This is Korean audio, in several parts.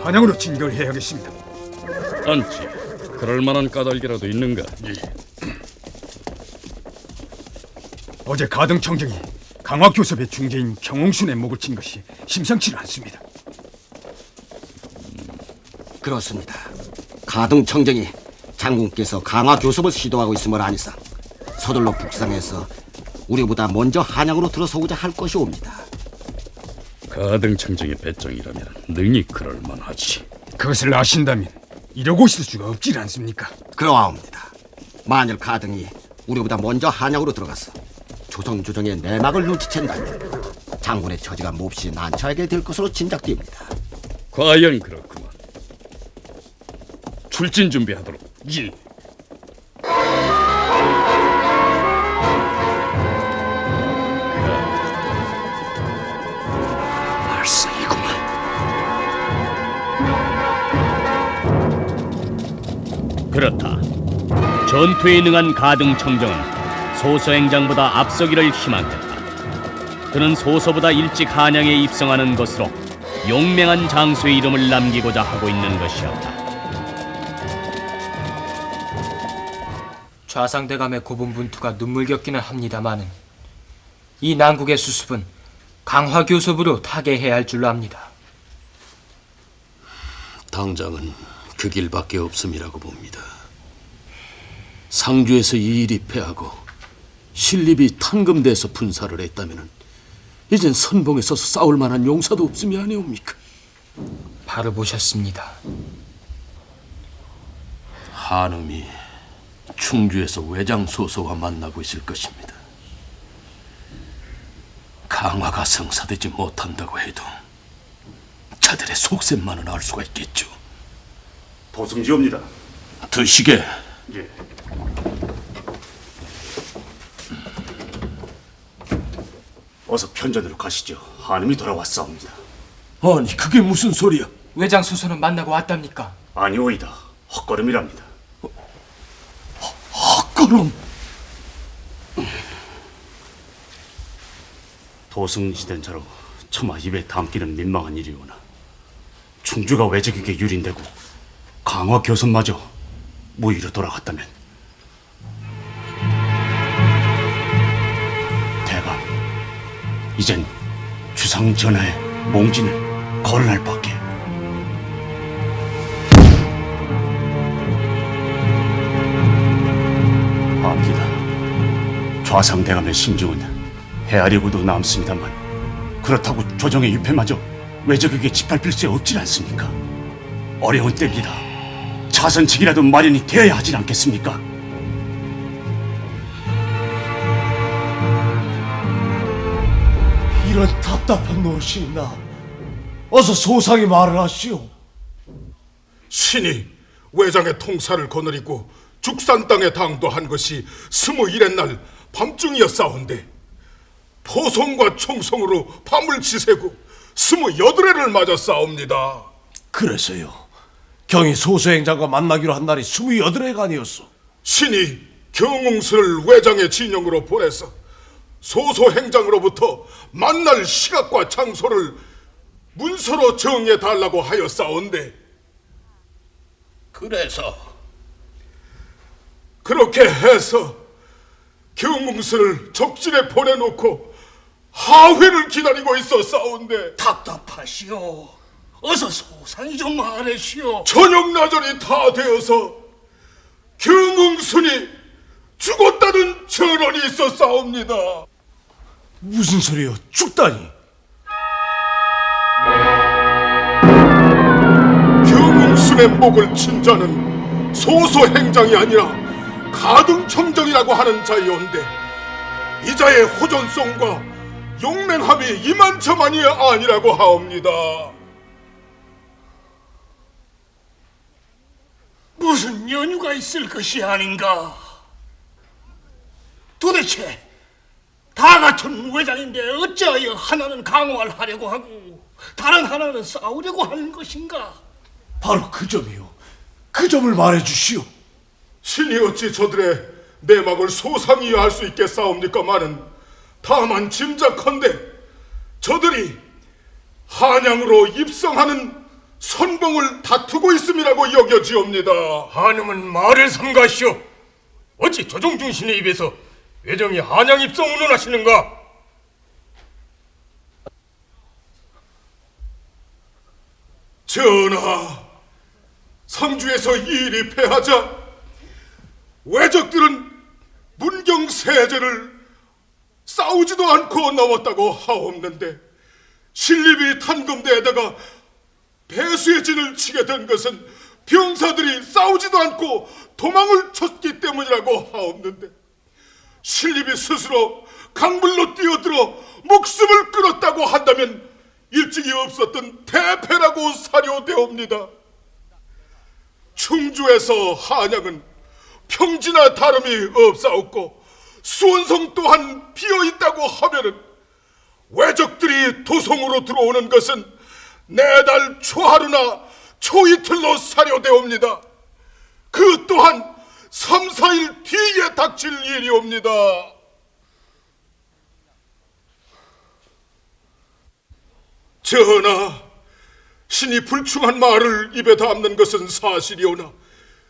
한양으로 진결해야겠습니다. 안치, 그럴 만한 까닭이라도 있는가? 예. 어제 가등청정이 강화교섭의 중재인 경홍순의 목을 친 것이 심상치는 않습니다. 그렇습니다. 가등청정이 장군께서 강화교섭을 시도하고 있음을 아니상 서둘러 북상해서 우리보다 먼저 한양으로 들어서고자 할 것이옵니다. 가등청정의 배짱이라면 능히 그럴 만하지. 그것을 아신다면 이러고 있을 수가 없지 않습니까? 그러하옵니다. 만일 가등이 우리보다 먼저 한양으로 들어가서 조선조정의 내막을 눈치챈다면 장군의 처지가 몹시 난처하게 될 것으로 짐작됩니다. 과연 그렇구만. 출진 준비하도록. 예. 그렇다. 전투에 능한 가등청정은 소서행장보다 앞서기를 희망했다. 그는 소서보다 일찍 한양에 입성하는 것으로 용맹한 장수의 이름을 남기고자 하고 있는 것이었다. 좌상대감의 고분분투가 눈물겹기는 합니다마는 이 난국의 수습은 강화교섭으로 타개해야 할 줄로 압니다. 당장은 그 길밖에 없음이라고 봅니다. 상주에서 이 일이 패하고 신립이 탄금돼서 분사를 했다면 이젠 선봉에 서서 싸울 만한 용사도 없음이 아니옵니까? 바로 보셨습니다. 한음이 충주에서 외장소서와 만나고 있을 것입니다. 강화가 성사되지 못한다고 해도 자들의 속셈만은 알 수가 있겠죠. 도승지옵니다. 드시게. 예. 어서 편전으로 가시죠. 한음이 돌아왔사옵니다. 아니 그게 무슨 소리야? 외장 수소는 만나고 왔답니까? 아니오이다. 헛걸음이랍니다. 헛걸음? 도승지된 자로 처마 입에 담기는 민망한 일이오나 충주가 외적에게 유린되고 강화 교섭마저 무위로 돌아갔다면 대감, 이젠 주상 전하의 몽진을 거론할 밖에. 압니다. 좌상 대감의 심정은 헤아리고도 남습니다만 그렇다고 조정의 유패마저 외적에게 짓밟힐 수 없지 않습니까? 어려운 때입니다. 차선책이라도 마련이 되어야 하진 않겠습니까? 이런 답답한 노릇이 있나? 어서 소상히 말을 하시오. 신이 외장의 통사를 거느리고 죽산 땅에 당도한 것이 21의 날 밤중이었사온데 포송과 총성으로 밤을 지새고 28회를 맞았사옵니다. 그래서요. 경이 소서행장과 만나기로 한 날이 28회가 아니었소. 신이 경웅스를 외장의 진영으로 보내서 소서행장으로부터 만날 시각과 장소를 문서로 정해달라고 하였사온데 그래서 그렇게 해서 경웅스를 적진에 보내놓고 하회를 기다리고 있었사온데 답답하시오. 어서 소상히 좀 말하시오. 저녁나절이 다 되어서 경웅순이 죽었다는 전언이 있었사옵니다. 무슨 소리요? 죽다니. 경웅순의 목을 친 자는 소서행장이 아니라 가등청정이라고 하는 자이온데 이 자의 호전성과 용맹함이 이만저만이 아니라고 하옵니다. 무슨 연유가 있을 것이 아닌가? 도대체 다 같은 외장인데 어찌하여 하나는 강화를 하려고 하고 다른 하나는 싸우려고 하는 것인가? 바로 그 점이요. 그 점을 말해주시오. 신이 어찌 저들의 내막을 소상히 알 수 있겠사옵니까마는 다만 짐작컨대 저들이 한양으로 입성하는 선봉을 다투고 있음이라고 여겨지옵니다. 한음은 말을 삼가시오. 어찌 조정중신의 입에서 외정이 한양 입성 운운하시는가? 전하, 상주에서 이 일이 패하자 외적들은 문경세제를 싸우지도 않고 넘었다고 하옵는데 신립이 탄검대에다가 배수의 진을 치게 된 것은 병사들이 싸우지도 않고 도망을 쳤기 때문이라고 하옵는데 신립이 스스로 강물로 뛰어들어 목숨을 끊었다고 한다면 일찍이 없었던 대패라고 사료되옵니다. 충주에서 한양은 평지나 다름이 없사옵고 수원성 또한 비어있다고 하면은 외적들이 도성으로 들어오는 것은 내달 초하루나 초이틀로 사료되옵니다. 그 또한 3, 4일 뒤에 닥칠 일이옵니다. 전하, 신이 불충한 말을 입에 담는 것은 사실이오나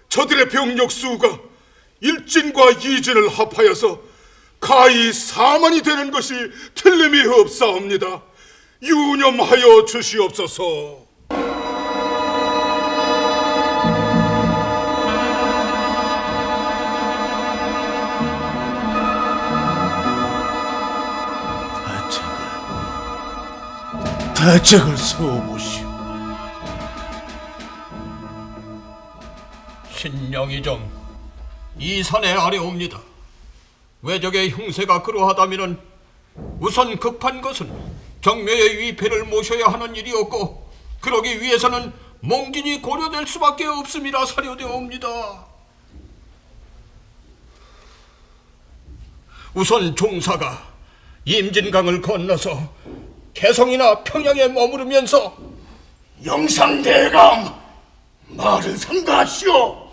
저들의 병력 수가 일진과 이진을 합하여서 가히 4만이 되는 것이 틀림이 없사옵니다. 유념하여 주시옵소서. 대책을 세워보시오. 신령이정, 이 산에 아래옵니다. 외적의 형세가 그러하다면 우선 급한 것은 경묘의 위패를 모셔야 하는 일이었고 그러기 위해서는 몽진이 고려될 수밖에 없음이라 사료되옵니다. 우선 종사가 임진강을 건너서 개성이나 평양에 머무르면서 영상대감, 말을 삼가하시오.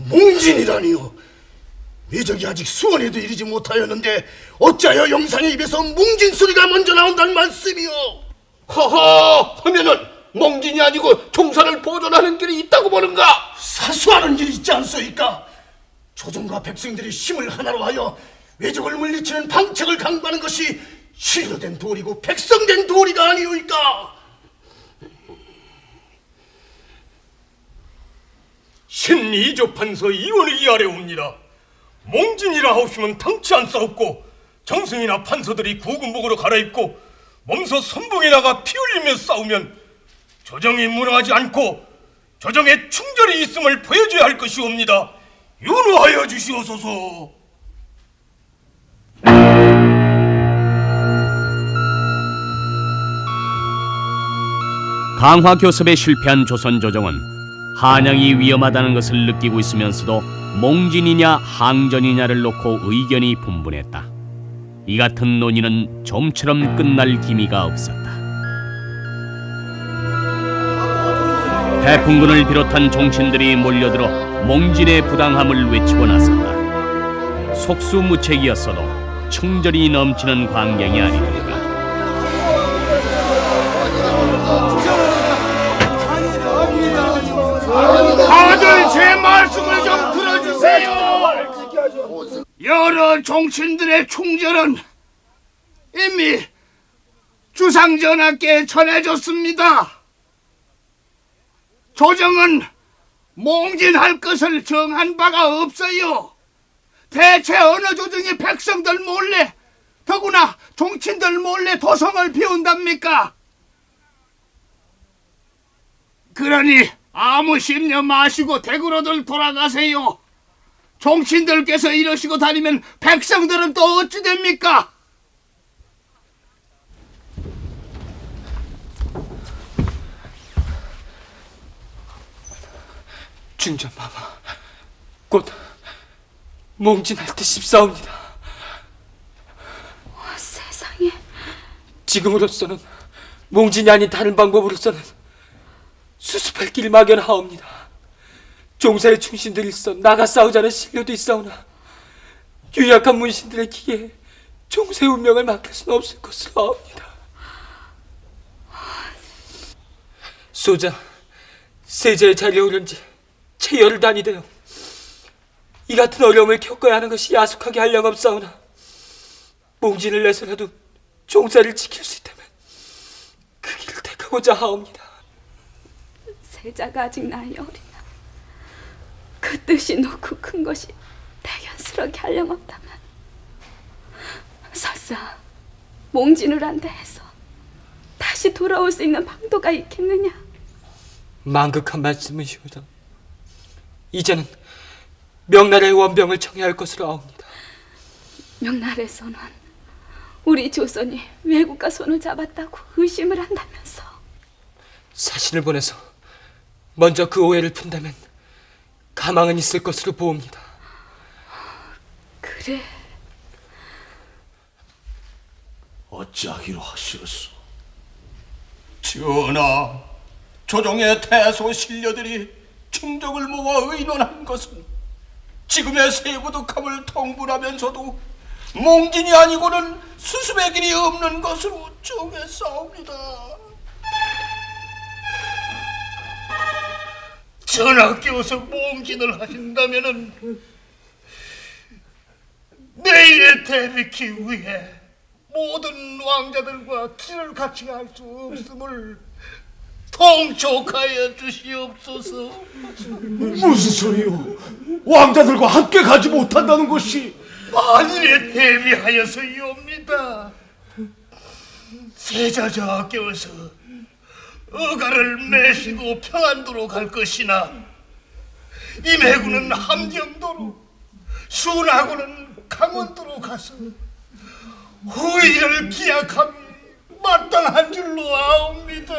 몽진이라니요. 외적이 아직 수원에도 이르지 못하였는데 어찌하여 영상의 입에서 몽진 소리가 먼저 나온다는 말씀이오? 허허 하면은 몽진이 아니고 종사를 보존하는 길이 있다고 보는가? 사수하는 일이 있지 않소이까? 조정과 백성들이 힘을 하나로 하여 외적을 물리치는 방책을 강구하는 것이 실로 된 도리고 백성된 도리가 아니오이까? 신이조 판서 이원을 이하래옵니다. 몽진이라 하옵시면 당치 안 싸웠고 정승이나 판서들이 구군복으로 갈아입고 몸소 선봉에 나가 피 흘리며 싸우면 조정이 무능하지 않고 조정에 충절이 있음을 보여줘야 할 것이옵니다. 윤호하여 주시옵소서. 강화 교섭에 실패한 조선 조정은 한양이 위험하다는 것을 느끼고 있으면서도 몽진이냐 항전이냐를 놓고 의견이 분분했다. 이 같은 논의는 좀처럼 끝날 기미가 없었다. 태풍군을 비롯한 종친들이 몰려들어 몽진의 부당함을 외치고 나섰다. 속수무책이었어도 충절이 넘치는 광경이 아니던가. 다들 제 말씀을 좀 들어주세요. 여러 종친들의 충절은 이미 주상전하께 전해졌습니다. 조정은 몽진할 것을 정한 바가 없어요. 대체 어느 조정이 백성들 몰래, 더구나 종친들 몰래 도성을 비운답니까? 그러니 아무 심려 마시고 댁으로들 돌아가세요. 종친들께서 이러시고 다니면 백성들은 또 어찌 됩니까? 중전마마, 곧 몽진할 듯 싶사옵니다. 세상에. 지금으로서는 몽진이 아닌 다른 방법으로서는 수습할 길을 막연하옵니다. 종사의 충신들이 있어 나가 싸우자는 신료도 있사오나 유약한 문신들의 기계에 종사의 운명을 맡길 수는 없을 것으로 아옵니다. 소자, 세자의 자리에 오른 지 채 열흘 단이 되어 이 같은 어려움을 겪어야 하는 것이 야속하게 한량없사오나 몽진을 내서라도 종사를 지킬 수 있다면 그 길을 택하고자 하옵니다. 세자가 아직 나이 어리나 그 뜻이 놓고 큰 것이 대견스럽게 한량없다면 설사 몽진을 한다 해서 다시 돌아올 수 있는 방도가 있겠느냐. 망극한 말씀이시오다. 이제는 명나라의 원병을 청해야 할 것으로 아옵니다. 명나라에서는 우리 조선이 외국과 손을 잡았다고 의심을 한다면서. 사신을 보내서 먼저 그 오해를 푼다면 가망은 있을 것으로 보옵니다. 그래. 어찌하기로 하시었소? 전하, 조정의 태소 신료들이 충정을 모아 의논한 것은 지금의 세부득함을 통분하면서도 몽진이 아니고는 수습의 길이 없는 것으로 정했사옵니다. 전하께서 몽진을 하신다면은 내일에 대비키 위해 모든 왕자들과 길을 같이 할 수 없음을 통촉하여 주시옵소서. 무슨 소리요? 왕자들과 함께 가지 못한다는 것이 만일에 대비하여서이옵니다. 세자자께서 어가를 매시고 평안도로 갈 것이나 임해군은 함경도로, 순하군은 강원도로 가서 후일을 기약함이 마땅한 줄로 아옵니다.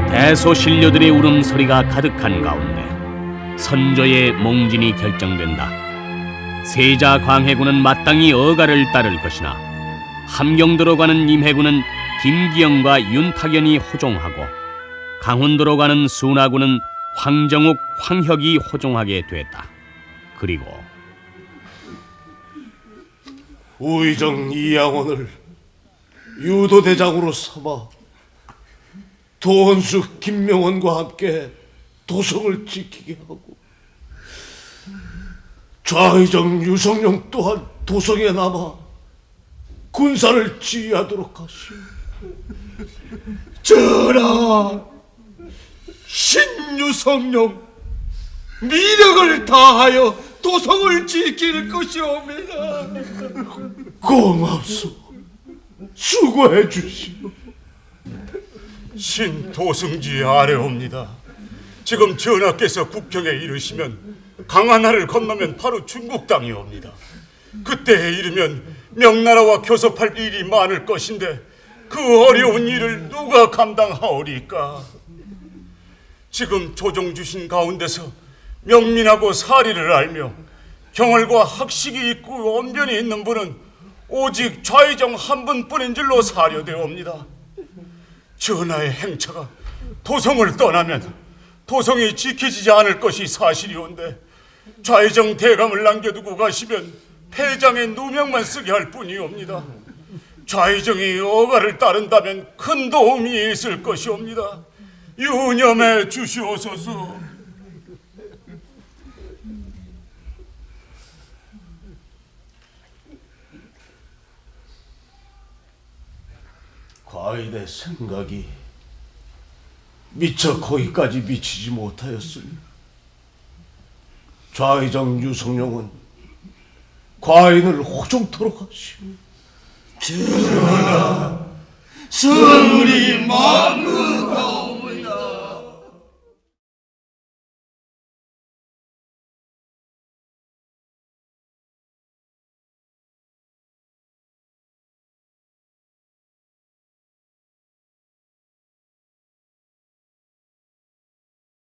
대소신료들의 울음소리가 가득한 가운데 선조의 몽진이 결정된다. 세자 광해군은 마땅히 어가를 따를 것이나 함경도로 가는 임해군은 김기영과 윤탁연이 호종하고 강원도로 가는 순하군은 황정욱, 황혁이 호종하게 됐다. 그리고 우의정 이양원을 유도대장으로 삼아 도원수 김명원과 함께 도성을 지키게 하고 좌의정 유성룡 또한 도성에 남아 군사를 지휘하도록 하시오. 전하, 신유성룡 미력을 다하여 도성을 지킬 것이옵니다. 고맙소. 수고해 주시오. 신도승지 아래옵니다. 지금 전하께서 국경에 이르시면 강하나를 건너면 바로 중국 땅이옵니다. 그때에 이르면 명나라와 교섭할 일이 많을 것인데 그 어려운 일을 누가 감당하오리까? 지금 조정 주신 가운데서 명민하고 사리를 알며 경월과 학식이 있고 언변이 있는 분은 오직 좌의정 한 분뿐인 줄로 사료되옵니다. 전하의 행차가 도성을 떠나면 도성이 지켜지지 않을 것이 사실이온데 좌의정 대감을 남겨두고 가시면 패장의 누명만 쓰게 할 뿐이옵니다. 좌의정이 어가를 따른다면 큰 도움이 있을 것이옵니다. 유념해 주시옵소서. 과인의 생각이 미처 거기까지 미치지 못하였으니 좌의정 유성룡은 과인을 호종토록 하시오. 전하, 성울이 마음을